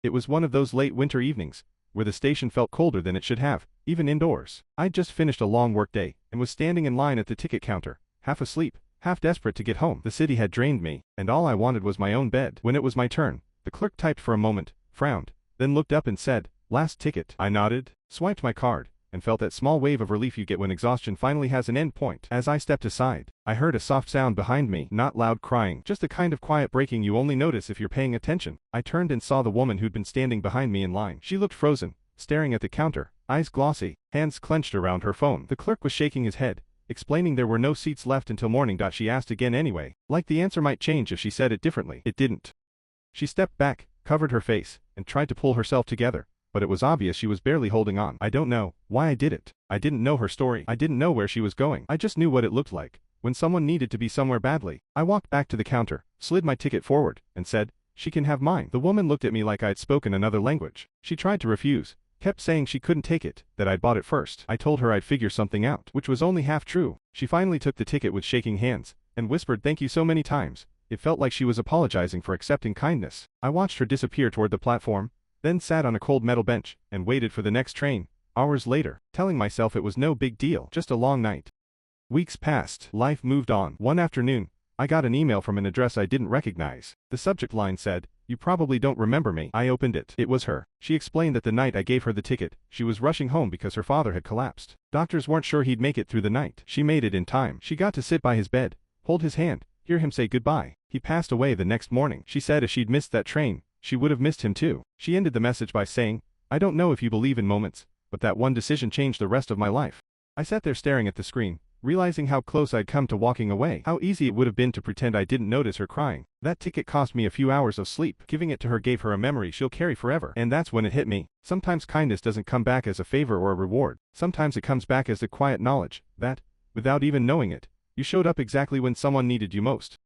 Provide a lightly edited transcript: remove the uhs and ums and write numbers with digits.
It was one of those late winter evenings, where the station felt colder than it should have, even indoors. I'd just finished a long workday, and was standing in line at the ticket counter, half asleep, half desperate to get home. The city had drained me, and all I wanted was my own bed. When it was my turn, the clerk typed for a moment, frowned, then looked up and said, "Last ticket." I nodded, swiped my card, and felt that small wave of relief you get when exhaustion finally has an end point. As I stepped aside, I heard a soft sound behind me, not loud crying, just the kind of quiet breaking you only notice if you're paying attention. I turned and saw the woman who'd been standing behind me in line. She looked frozen, staring at the counter, eyes glossy, hands clenched around her phone. The clerk was shaking his head, explaining there were no seats left until morning. She asked again anyway, like the answer might change if she said it differently. It didn't. She stepped back, covered her face, and tried to pull herself together, but it was obvious she was barely holding on. I don't know why I did it. I didn't know her story. I didn't know where she was going. I just knew what it looked like when someone needed to be somewhere badly. I walked back to the counter, slid my ticket forward, and said, "She can have mine." The woman looked at me like I'd spoken another language. She tried to refuse, kept saying she couldn't take it, that I'd bought it first. I told her I'd figure something out, which was only half true. She finally took the ticket with shaking hands, and whispered thank you so many times. It felt like she was apologizing for accepting kindness. I watched her disappear toward the platform, then sat on a cold metal bench, and waited for the next train, hours later, telling myself it was no big deal, just a long night. Weeks passed. Life moved on. One afternoon, I got an email from an address I didn't recognize. The subject line said, "You probably don't remember me." I opened it. It was her. She explained that the night I gave her the ticket, she was rushing home because her father had collapsed. Doctors weren't sure he'd make it through the night. She made it in time. She got to sit by his bed, hold his hand, hear him say goodbye. He passed away the next morning. She said if she'd missed that train, she would have missed him too. She ended the message by saying, "I don't know if you believe in moments, but that one decision changed the rest of my life." I sat there staring at the screen, realizing how close I'd come to walking away. How easy it would have been to pretend I didn't notice her crying. That ticket cost me a few hours of sleep. Giving it to her gave her a memory she'll carry forever. And that's when it hit me. Sometimes kindness doesn't come back as a favor or a reward. Sometimes it comes back as the quiet knowledge that, without even knowing it, you showed up exactly when someone needed you most.